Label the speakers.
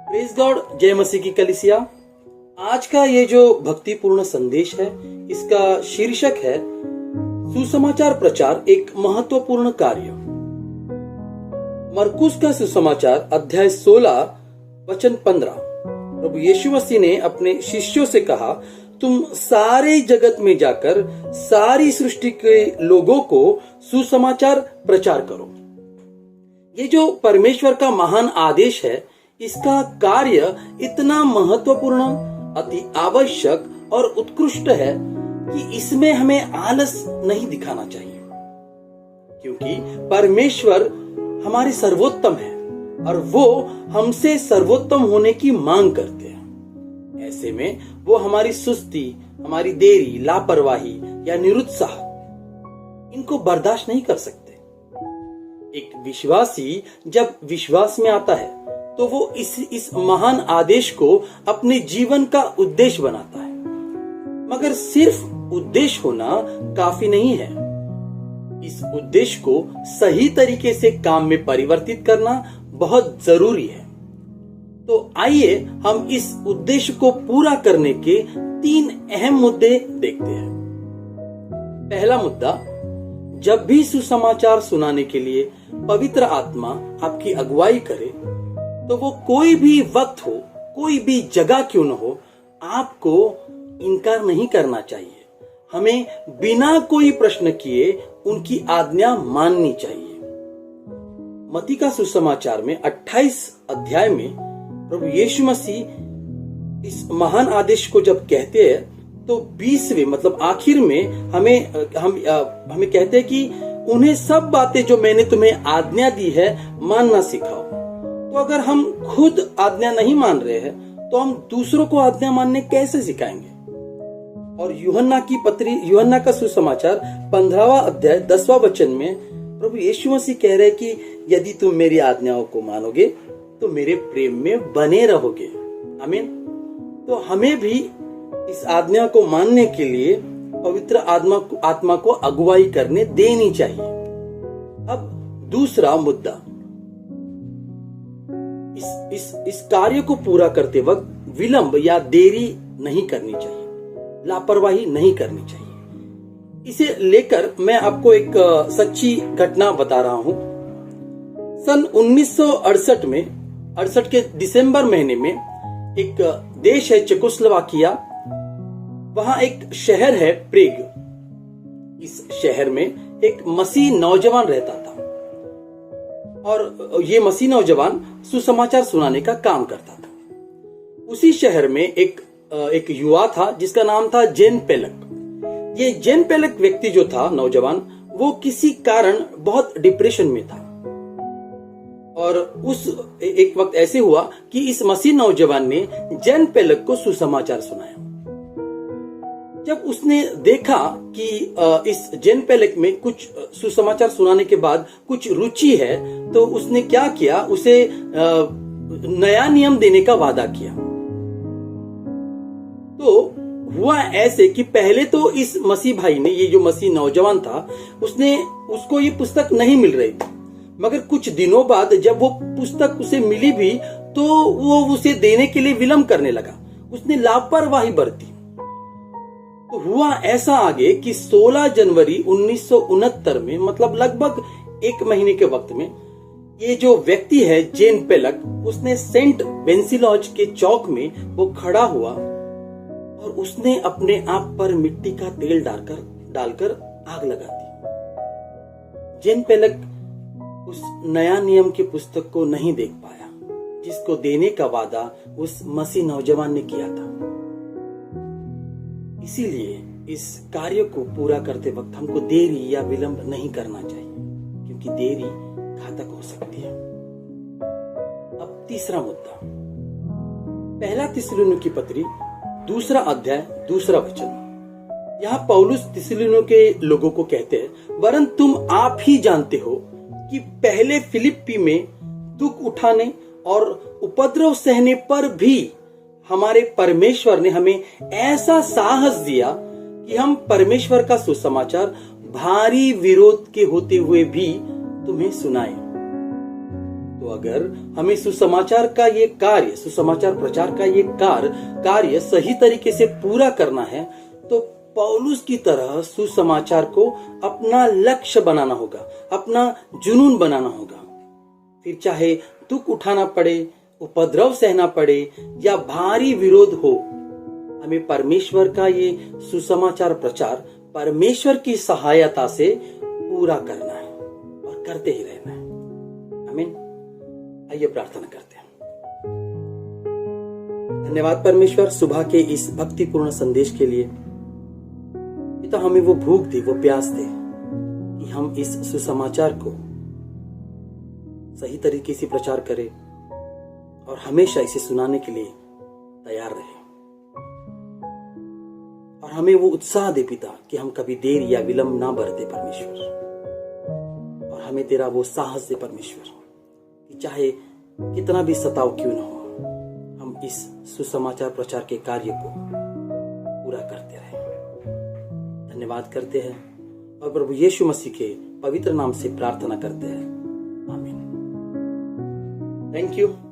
Speaker 1: Praise God, जय मसीह की कलीसिया। आज का ये जो भक्तिपूर्ण संदेश है, इसका शीर्षक है सुसमाचार प्रचार एक महत्वपूर्ण कार्य। मरकुस का सुसमाचार अध्याय 16 वचन 15। प्रभु यीशु मसीह ने अपने शिष्यों से कहा, तुम सारे जगत में जाकर सारी सृष्टि के लोगों को सुसमाचार प्रचार करो। ये जो परमेश्वर का महान आदेश है, इसका कार्य इतना महत्वपूर्ण, अति आवश्यक और उत्कृष्ट है कि इसमें हमें आलस नहीं दिखाना चाहिए, क्योंकि परमेश्वर हमारे सर्वोत्तम है और वो हमसे सर्वोत्तम होने की मांग करते हैं। ऐसे में वो हमारी सुस्ती, हमारी देरी, लापरवाही या निरुत्साह इनको बर्दाश्त नहीं कर सकते। एक विश्वासी जब विश्वास में आता है तो वो इस महान आदेश को अपने जीवन का उद्देश्य बनाता है। मगर सिर्फ उद्देश्य होना काफी नहीं है, इस उद्देश्य को सही तरीके से काम में परिवर्तित करना बहुत जरूरी है। तो आइए हम इस उद्देश्य को पूरा करने के 3 अहम मुद्दे देखते हैं। पहला मुद्दा, जब भी सुसमाचार सुनाने के लिए पवित्र आत्मा आपकी अगुवाई करे, तो वो कोई भी वक्त हो, कोई भी जगह क्यों न हो, आपको इनकार नहीं करना चाहिए। हमें बिना कोई प्रश्न किए उनकी आज्ञा माननी चाहिए। मत्ती का सुसमाचार में 28 अध्याय में प्रभु यीशु मसीह इस महान आदेश को जब कहते हैं, तो 20वें मतलब आखिर में हमें कहते हैं कि उन्हें सब बातें जो मैंने तुम्हें आज्ञा दी है मानना सिखाओ। तो अगर हम खुद आज्ञा नहीं मान रहे हैं, तो हम दूसरों को आज्ञा मानने कैसे सिखाएंगे? और यूहन्ना का सुसमाचार 15वां अध्याय 10वां वचन में प्रभु यीशु मसीह कह रहे हैं कि यदि तुम मेरी आज्ञाओं को मानोगे तो मेरे प्रेम में बने रहोगे। आमीन। तो हमें भी इस आज्ञा को मानने के लिए पवित्र आत्मा को अगुवाई करने देनी चाहिए। अब दूसरा मुद्दा, इस कार्य को पूरा करते वक्त विलंब या देरी नहीं करनी चाहिए, लापरवाही नहीं करनी चाहिए। इसे लेकर मैं आपको एक सच्ची घटना बता रहा हूं। सन 1968 के दिसंबर महीने में एक देश है चेकोस्लोवाकिया, वहां एक शहर है प्रेग। इस शहर में एक मसीह नौजवान रहता था और ये मसीह नौजवान सुसमाचार सुनाने का काम करता था। उसी शहर में एक युवा था जिसका नाम था जेन पेलक। ये जेन पेलक व्यक्ति जो था, नौजवान, वो किसी कारण बहुत डिप्रेशन में था। और एक वक्त ऐसे हुआ कि इस मसीह नौजवान ने जेन पेलक को सुसमाचार सुनाया। जब उसने देखा कि इस जेन पेलक में कुछ सुसमाचार सुनाने के बाद कुछ रुचि है, तो उसने क्या किया, उसे नया नियम देने का वादा किया। तो हुआ ऐसे कि पहले तो इस मसीह भाई ने, ये जो मसीह नौजवान था, उसको ये पुस्तक नहीं मिल रही थी। मगर कुछ दिनों बाद जब वो पुस्तक उसे मिली भी, तो वो उसे देने के लिए विलंब करने लगा। उसने लापरवाही बरती। तो हुआ ऐसा आगे कि 16 जनवरी 1969 में, मतलब लगभग 1 महीने के वक्त में, ये जो व्यक्ति है जेन पेलक, उसने सेंट वेंसिलॉज के चौक में वो खड़ा हुआ और उसने अपने आप पर मिट्टी का तेल डालकर आग लगा दी। जेन पेलक उस नया नियम की पुस्तक को नहीं देख पाया जिसको देने का वादा उस मसीह नौजवान ने किया था। इसीलिए इस कार्य को पूरा करते वक्त हमको देरी या विलंब नहीं करना चाहिए, क्योंकि देरी घातक हो सकती है। अब तीसरा मुद्दा, पहला थिस्सलुनीकी पत्री 2 अध्याय 2 वचन। यहाँ पौलुस थिस्सलुनी के लोगों को कहते हैं, वरन तुम आप ही जानते हो कि पहले फिलिप्पी में दुख उठाने और उपद्रव सहने पर भी हमारे परमेश्वर ने हमें ऐसा साहस दिया कि हम परमेश्वर का सुसमाचार भारी विरोध के होते हुए भी तुम्हें सुनाए। तो अगर हमें सुसमाचार का ये कार्य, सुसमाचार प्रचार का ये कार्य सही तरीके से पूरा करना है, तो पौलुस की तरह सुसमाचार को अपना लक्ष्य बनाना होगा, अपना जुनून बनाना होगा। फिर चाहे दुख उठाना पड़े, उपद्रव सहना पड़े या भारी विरोध हो, हमें परमेश्वर का ये सुसमाचार प्रचार परमेश्वर की सहायता से पूरा करना है और करते ही रहना है। आमीन। आइए प्रार्थना करते हैं। धन्यवाद परमेश्वर सुबह के इस भक्तिपूर्ण संदेश के लिए। पिता, हमें वो भूख दी, वो प्यास दे कि हम इस सुसमाचार को सही तरीके से प्रचार करें और हमेशा इसे सुनाने के लिए तैयार रहे। और हमें वो उत्साह दे पिता कि हम कभी देर या विलंब ना बरते परमेश्वर। और हमें तेरा वो साहस दे परमेश्वर कि चाहे कितना भी सताव क्यों ना हो, हम इस सुसमाचार प्रचार के कार्य को पूरा करते रहे। धन्यवाद करते हैं और प्रभु यीशु मसीह के पवित्र नाम से प्रार्थना करते हैं। आमीन। Thank you.